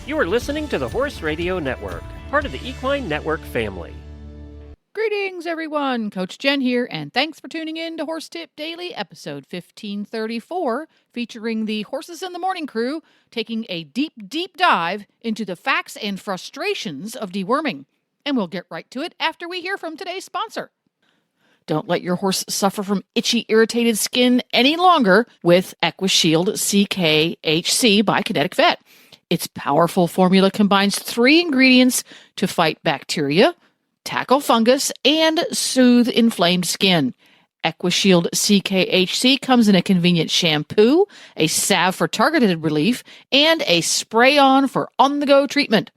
You are listening to the Horse Radio Network, part of the Equine Network family. Greetings, everyone. Coach Jen here, and thanks for tuning in to Horse Tip Daily, episode 1534, featuring the Horses in the Morning crew taking a deep dive into the facts and frustrations of deworming. And we'll get right to it after we hear from today's sponsor. Don't let your horse suffer from itchy, irritated skin any longer with Equisheild CKHC by Kinetic Vet. Its powerful formula combines 3 ingredients to fight bacteria, tackle fungus, and soothe inflamed skin. Equisheild CKHC comes in a convenient shampoo, a salve for targeted relief, and a spray-on for on-the-go treatment.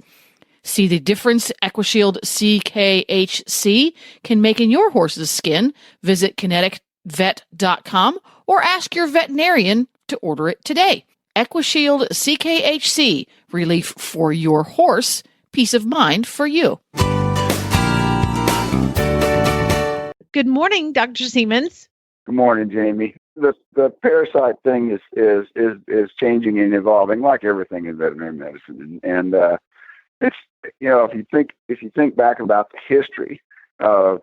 See the difference Equisheild CKHC can make in your horse's skin. Visit kineticvet.com or ask your veterinarian to order it today. Equisheild CKHC, relief for your horse, peace of mind for you. Good morning, Dr. Seamans. Good morning, Jamie. The parasite thing is changing and evolving like everything in veterinary medicine, and it's, if you think back about the history of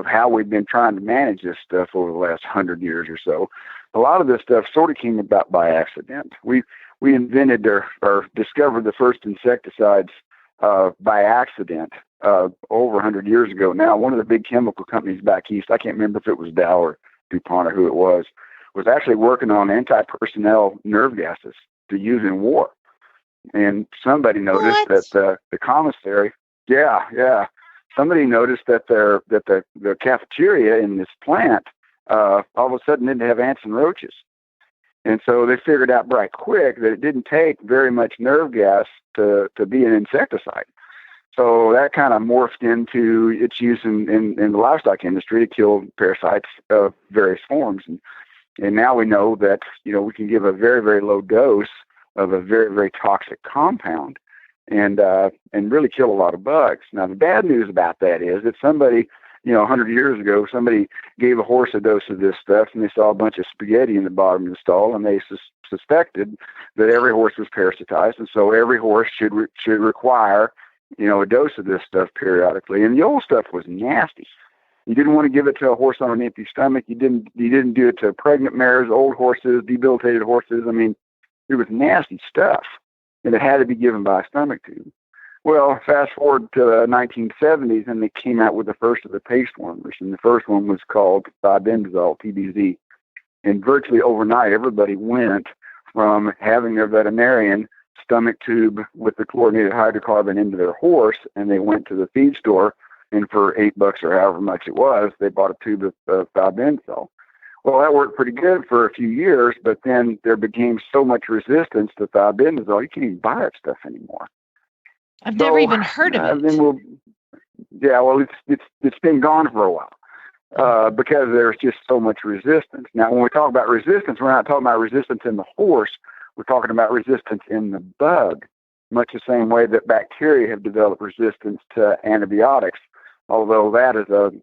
how we've been trying to manage this stuff over the last 100 years or so, a lot of this stuff sort of came about by accident. We invented or discovered the first insecticides by accident over 100 years ago. Now, one of the big chemical companies back east, I can't remember if it was Dow or DuPont or who it was actually working on anti-personnel nerve gases to use in war. And somebody noticed that the commissary, somebody noticed that the cafeteria in this plant all of a sudden didn't have ants and roaches. And so they figured out right quick that it didn't take very much nerve gas to be an insecticide. So that kind of morphed into its use in the livestock industry to kill parasites of various forms. And now we know that, we can give a very, very low dose of a very, very toxic compound and really kill a lot of bugs. Now, the bad news about that is that somebody, 100 years ago, somebody gave a horse a dose of this stuff and they saw a bunch of spaghetti in the bottom of the stall, and they suspected that every horse was parasitized, and so every horse should require, a dose of this stuff periodically. And the old stuff was nasty. You didn't want to give it to a horse on an empty stomach. You didn't do it to pregnant mares, old horses, debilitated horses. I mean, it was nasty stuff, and it had to be given by a stomach tube. Well, fast forward to the 1970s, and they came out with the first of the paste warmers, and the first one was called thibenzoyl, TBZ. And virtually overnight, everybody went from having their veterinarian stomach tube with the chlorinated hydrocarbon into their horse, and they went to the feed store, and for $8 or however much it was, they bought a tube of thibenzoyl. Well, that worked pretty good for a few years, but then there became so much resistance to thibenzoyl, you can't even buy that stuff anymore. I've never even heard of it. It's been gone for a while because there's just so much resistance. Now, when we talk about resistance, we're not talking about resistance in the horse. We're talking about resistance in the bug, much the same way that bacteria have developed resistance to antibiotics. Although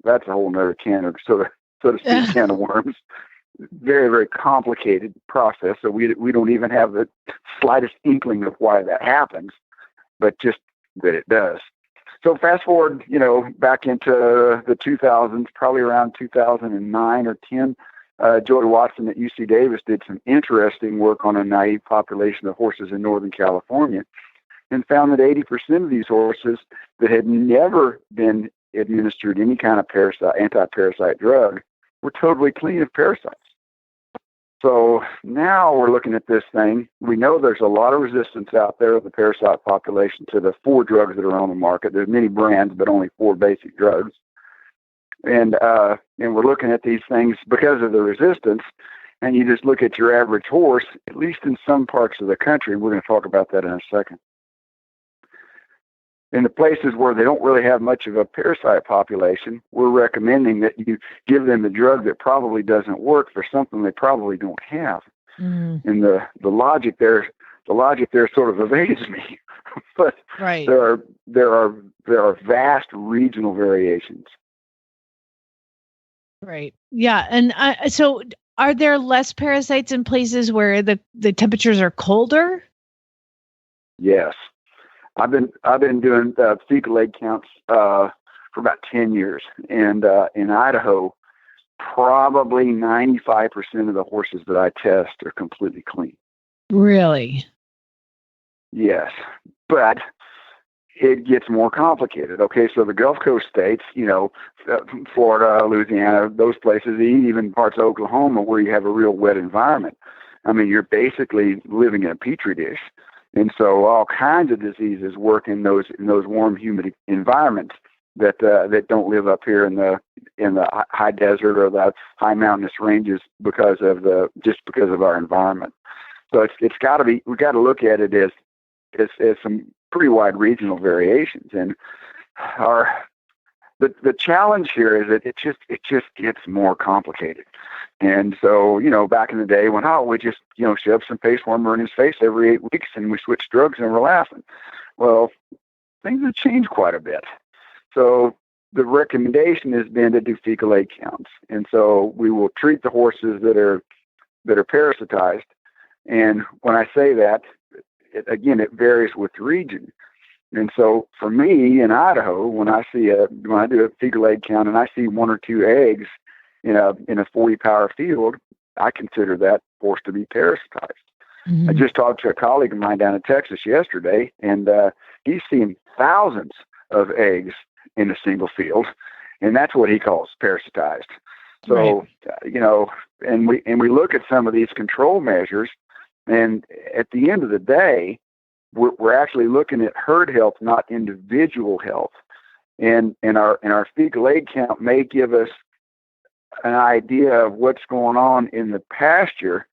that's a whole nother can of so to speak, can of worms. Very, very complicated process. So we don't even have the slightest inkling of why that happens, but just that it does. So fast forward, back into the 2000s, probably around 2009 or 10, Joey Watson at UC Davis did some interesting work on a naive population of horses in Northern California and found that 80% of these horses that had never been administered any kind of anti-parasite drug were totally clean of parasites. So now we're looking at this thing. We know there's a lot of resistance out there of the parasite population to the 4 drugs that are on the market. There's many brands, but only 4 basic drugs. And we're looking at these things because of the resistance. And you just look at your average horse, at least in some parts of the country. We're going to talk about that in a second. In the places where they don't really have much of a parasite population, we're recommending that you give them a drug that probably doesn't work for something they probably don't have. And the logic there sort of evades me, but Right. there are vast regional variations. Right. Yeah. And so are there less parasites in places where the temperatures are colder? Yes. I've been doing fecal egg counts for about 10 years, and in Idaho, probably 95% of the horses that I test are completely clean. Really? Yes, but it gets more complicated. Okay, so the Gulf Coast states, Florida, Louisiana, those places, even parts of Oklahoma where you have a real wet environment. I mean, you're basically living in a petri dish. And so all kinds of diseases work in those warm, humid environments that don't live up here in the high desert or the high mountainous ranges because of our environment. So it's got to be, we got to look at it as some pretty wide regional variations. And the challenge here is that it just gets more complicated. And so, back in the day when we just, shove some face warmer in his face every 8 weeks and we switch drugs and we're laughing. Well, things have changed quite a bit. So the recommendation has been to do fecal egg counts. And so we will treat the horses that are parasitized. And when I say that, it varies with region. And so for me in Idaho, when I do a fecal egg count and I see 1 or 2 eggs in a 40 power field, I consider that horse to be parasitized. Mm-hmm. I just talked to a colleague of mine down in Texas yesterday, and he's seen thousands of eggs in a single field, and that's what he calls parasitized. So, right. And we look at some of these control measures, and at the end of the day, we're actually looking at herd health, not individual health. And our fecal egg count may give us an idea of what's going on in the pasture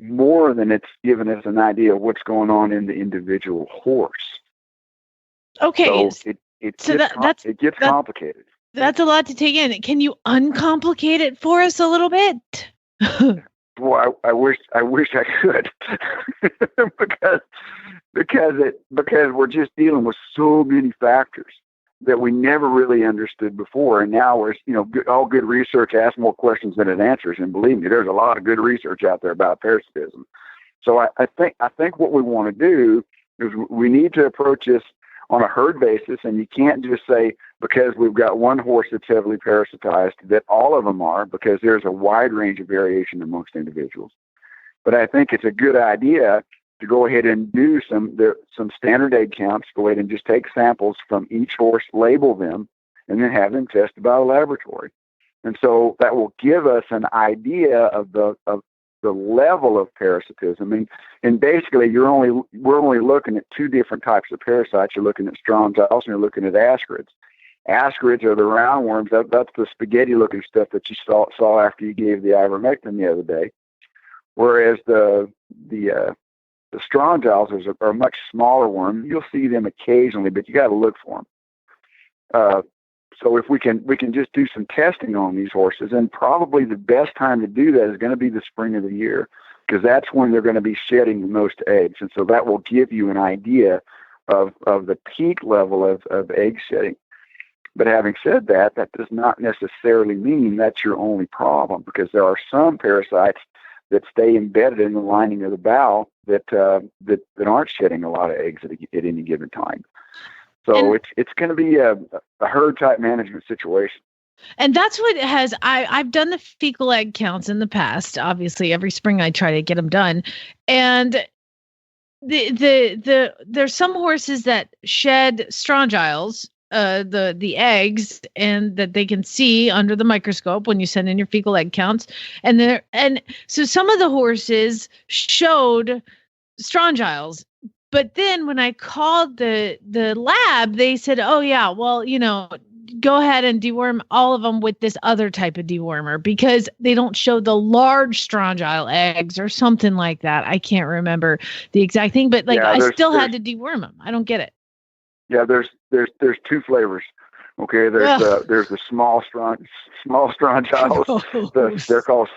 more than it's given us an idea of what's going on in the individual horse. Okay. So it gets complicated. That's a lot to take in. Can you uncomplicate it for us a little bit? Boy, I wish I could, because we're just dealing with so many factors that we never really understood before, and now we're all good research asks more questions than it answers. And believe me, there's a lot of good research out there about parasitism. So I think what we want to do is we need to approach this on a herd basis, and you can't just say because we've got one horse that's heavily parasitized that all of them are, because there's a wide range of variation amongst individuals. But I think it's a good idea to go ahead and do some standard egg counts, go ahead and just take samples from each horse, label them, and then have them tested by a laboratory. And so that will give us an idea of the level of parasitism. And basically we're only looking at 2 different types of parasites. You're looking at strongyles and you're looking at ascarids. Ascarids are the roundworms. That's the spaghetti-looking stuff that you saw after you gave the ivermectin the other day. Whereas the strongyles are a much smaller worm. You'll see them occasionally, but you got to look for them. So if we can just do some testing on these horses, and probably the best time to do that is going to be the spring of the year, because that's when they're going to be shedding the most eggs. And so that will give you an idea of the peak level of egg shedding. But having said that, that does not necessarily mean that's your only problem, because there are some parasites that stay embedded in the lining of the bow that aren't shedding a lot of eggs at any given time. So it's going to be a herd type management situation. And that's what I've done the fecal egg counts in the past. Obviously, every spring I try to get them done. And there's some horses that shed strongyles, the eggs, and that they can see under the microscope when you send in your fecal egg counts. And so some of the horses showed strongyles. But then when I called the lab, they said, oh, yeah, well, go ahead and deworm all of them with this other type of dewormer, because they don't show the large strongyle eggs or something like that. I can't remember the exact thing, but I still had to deworm them. I don't get it. Yeah, there's 2 flavors. Okay, there's the small strongyles. They're called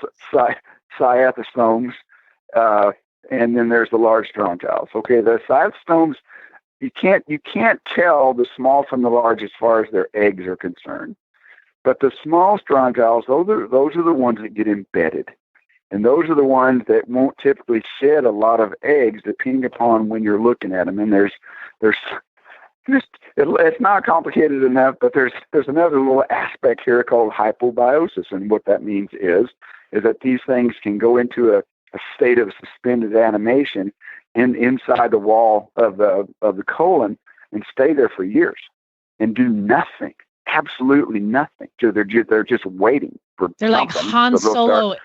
cyathostomes. And then there's the large strongyles. Okay, the cyathostomes, you can't tell the small from the large as far as their eggs are concerned. But the small strongyles, those are the ones that get embedded. And those are the ones that won't typically shed a lot of eggs, depending upon when you're looking at them. And there's it's not complicated enough, but there's another little aspect here called hypobiosis, and what that means is that these things can go into a state of suspended animation inside the wall of the colon and stay there for years and do nothing, absolutely nothing. So they're just waiting for. They're like Han Solo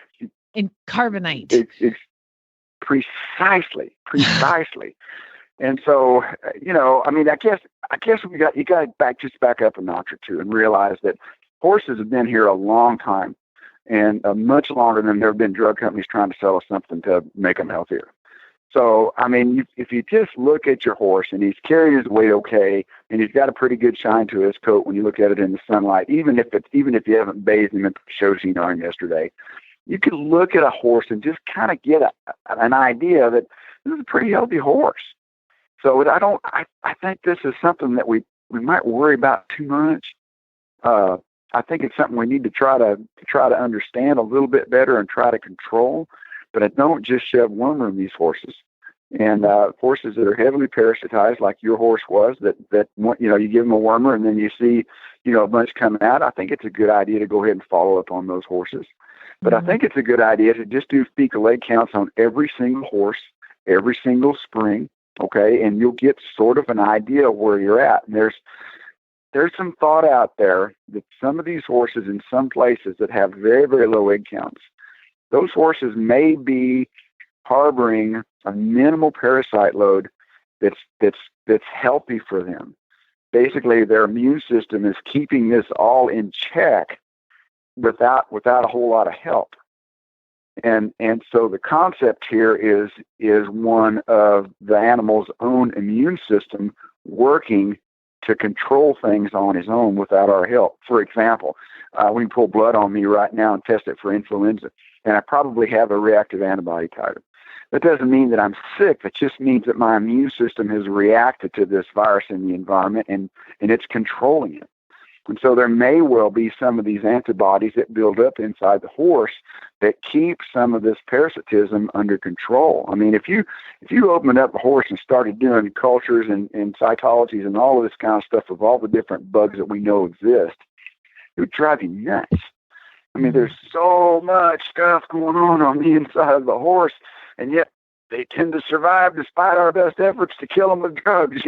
in carbonite. It's precisely. And so, I mean, I guess you got to back up a notch or two and realize that horses have been here a long time, and much longer than there have been drug companies trying to sell us something to make them healthier. So, I mean, if you just look at your horse and he's carrying his weight okay, and he's got a pretty good shine to his coat when you look at it in the sunlight, even if you haven't bathed him and put Shoshine on yesterday, you can look at a horse and just kind of get an idea that this is a pretty healthy horse. So I think this is something that we might worry about too much. I think it's something we need to try to understand a little bit better and try to control. But I don't just shove wormer in these horses. And horses that are heavily parasitized, like your horse was, that you give them a wormer and then you see a bunch coming out. I think it's a good idea to go ahead and follow up on those horses. But I think it's a good idea to just do fecal egg counts on every single horse, every single spring. Okay, and you'll get sort of an idea of where you're at. And there's some thought out there that some of these horses in some places that have very, very low egg counts, those horses may be harboring a minimal parasite load that's healthy for them. Basically, their immune system is keeping this all in check without a whole lot of help. And so the concept here is one of the animal's own immune system working to control things on his own without our help. For example, we can pull blood on me right now and test it for influenza, and I probably have a reactive antibody titer. That doesn't mean that I'm sick. That just means that my immune system has reacted to this virus in the environment, and it's controlling it. And so there may well be some of these antibodies that build up inside the horse that keep some of this parasitism under control. I mean, if you opened up a horse and started doing cultures and cytologies and all of this kind of stuff of all the different bugs that we know exist, it would drive you nuts. I mean, there's so much stuff going on the inside of the horse, and yet they tend to survive despite our best efforts to kill them with drugs,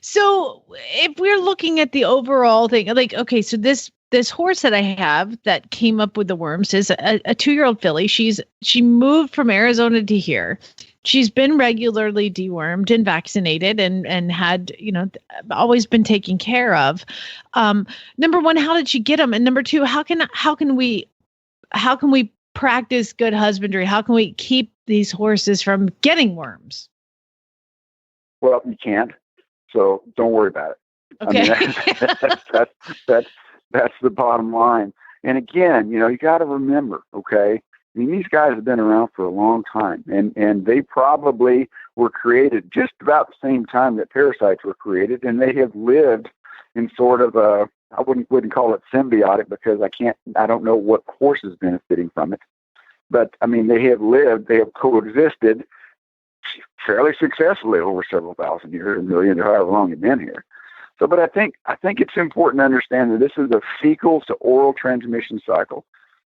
So if we're looking at the overall thing, like, okay, so this horse that I have that came up with the worms is a 2-year-old filly. She moved from Arizona to here. She's been regularly dewormed and vaccinated and had, always been taken care of. Number one, how did she get them? And number two, how can we practice good husbandry? How can we keep these horses from getting worms? Well, you can't. So don't worry about it. Okay. I mean, that's the bottom line. And again, you got to remember, okay, I mean, these guys have been around for a long time, and they probably were created just about the same time that parasites were created, and they have lived in sort of I wouldn't call it symbiotic because I don't know what horse is benefiting from it. But I mean, they have coexisted fairly successfully over several thousand years, a million, or however long you've been here. So, but I think it's important to understand that this is a fecal to oral transmission cycle.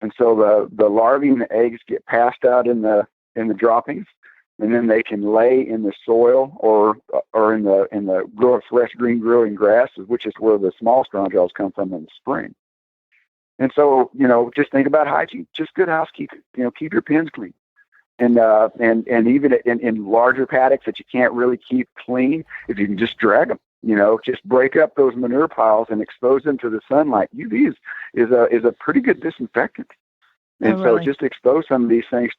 And so the larvae and the eggs get passed out in the droppings, and then they can lay in the soil or in the fresh green growing grass, which is where the small strongyles come from in the spring. And so, just think about hygiene, just good housekeeping. Keep your pens clean, and even in larger paddocks that you can't really keep clean, if you can just drag them. Just break up those manure piles and expose them to the sunlight. UV is a pretty good disinfectant. And so just expose some of these things.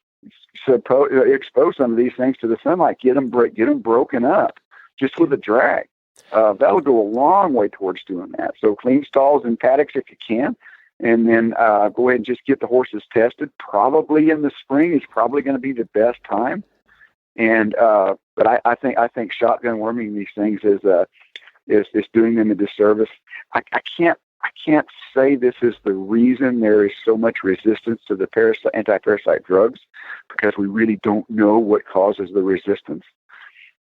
Expose some of these things to the sunlight. Get them broken up just with a drag. That'll go a long way towards doing that. So clean stalls and paddocks if you can, and then go ahead and just get the horses tested. Probably in the spring is probably going to be the best time. And but I think shotgun worming these things is doing them a disservice. I can't say this is the reason there is so much resistance to the anti-parasite drugs, because we really don't know what causes the resistance.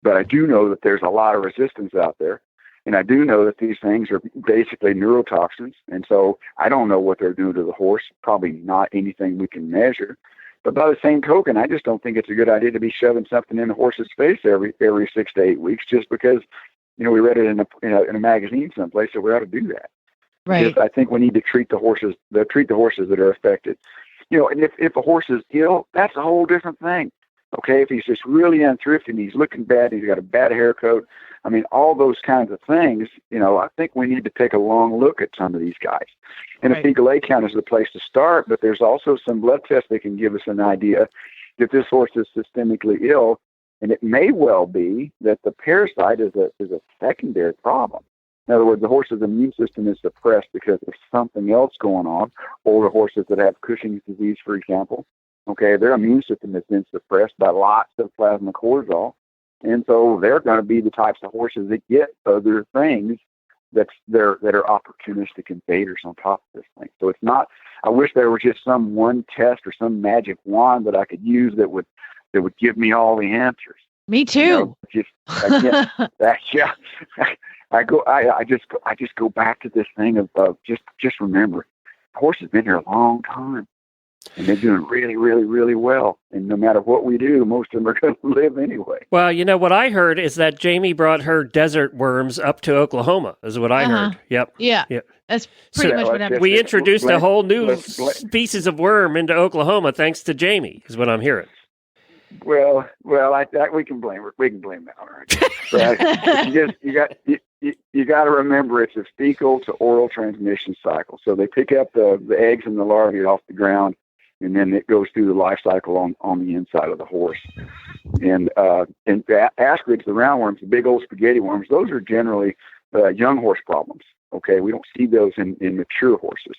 But I do know that there's a lot of resistance out there. And I do know that these things are basically neurotoxins. And so I don't know what they're doing to the horse, probably not anything we can measure. But by the same token, I just don't think it's a good idea to be shoving something in the horse's face every 6 to 8 weeks just because, we read it in a magazine someplace, so we ought to do that. Right. Because I think we need to treat the horses that are affected. And if a horse is ill, that's a whole different thing. Okay, if he's just really unthrifty and he's looking bad, and he's got a bad hair coat, all those kinds of things, I think we need to take a long look at some of these guys. And a fecal A count is the place to start, but there's also some blood tests that can give us an idea that this horse is systemically ill, and it may well be that the parasite is a secondary problem. In other words, the horse's immune system is suppressed because there's something else going on. Older horses that have Cushing's disease, for example, okay, their immune system has been suppressed by lots of plasma cortisol. And so they're going to be the types of horses that get other things that are opportunistic invaders on top of this thing. So it's not, I wish there was just some one test or some magic wand that I could use that would give me all the answers. Me too. I just go back to this thing of just remember, the horse has been here a long time. And they're doing really, really, really well. And no matter what we do, most of them are going to live anyway. Well, what I heard is that Jamie brought her desert worms up to Oklahoma, is what I heard. Yep. Yeah. That's pretty much what happened. We introduced a whole new species of worm into Oklahoma thanks to Jamie, is what I'm hearing. Well, we can blame her. We can blame that on her. But you got to remember it's a fecal to oral transmission cycle. So they pick up the eggs and the larvae off the ground, and then it goes through the life cycle on the inside of the horse. And ascarids, the roundworms, the big old spaghetti worms, those are generally young horse problems. Okay, we don't see those in mature horses,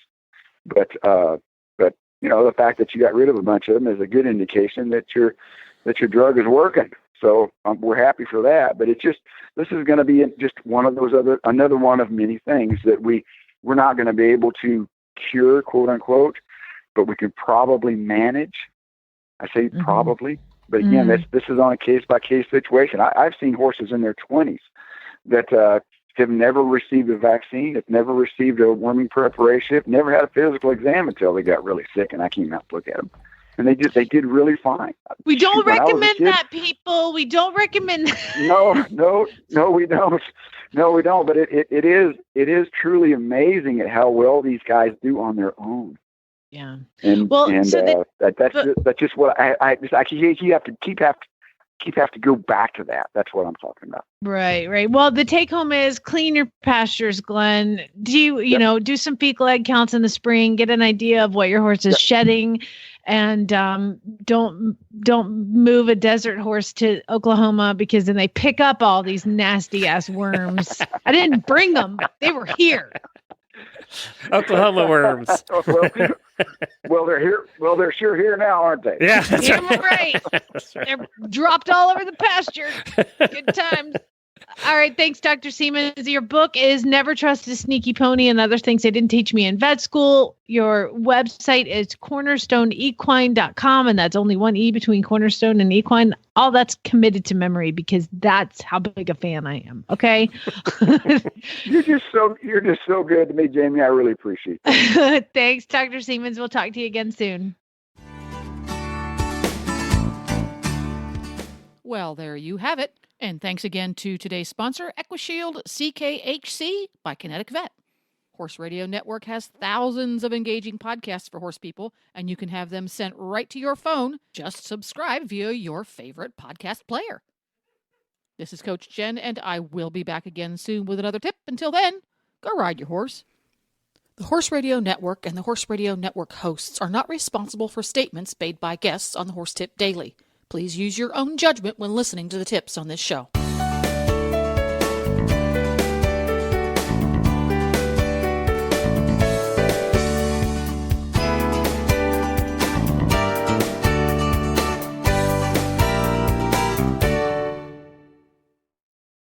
but the fact that you got rid of a bunch of them is a good indication that your drug is working. So we're happy for that. But this is going to be just another one of many things that we're not going to be able to cure, quote unquote, but we can probably manage. I say probably, but again, this is on a case-by-case situation. I've seen horses in their 20s that have never received a vaccine, have never received a worming preparation, have never had a physical exam until they got really sick, and I came out to look at them. And they did really fine. We don't recommend that, people. We don't recommend that. No, we don't. No, we don't. But it is truly amazing at how well these guys do on their own. Yeah. That's just what you have to go back to that. That's what I'm talking about. Right. Well, the take home is clean your pastures, Glenn. Do some fecal egg counts in the spring, get an idea of what your horse is shedding, and don't move a desert horse to Oklahoma, because then they pick up all these nasty ass worms. I didn't bring them; they were here. Oklahoma worms. Well, they're here. Well, they're sure here now, aren't they? Yeah, that's right. They're dropped all over the pasture. Good times. All right. Thanks, Dr. Seamans. Your book is Never Trust a Sneaky Pony and Other Things They Didn't Teach Me in Vet School. Your website is cornerstoneequine.com, and that's only one E between cornerstone and equine. All that's committed to memory, because that's how big a fan I am. Okay. You're just so good to me, Jamie. I really appreciate it. Thanks, Dr. Seamans. We'll talk to you again soon. Well, there you have it. And thanks again to today's sponsor, Equisheild CKHC by Kinetic Vet. Horse Radio Network has thousands of engaging podcasts for horse people, and you can have them sent right to your phone. Just subscribe via your favorite podcast player. This is Coach Jen, and I will be back again soon with another tip. Until then, go ride your horse. The Horse Radio Network and the Horse Radio Network hosts are not responsible for statements made by guests on the Horse Tip Daily. Please use your own judgment when listening to the tips on this show.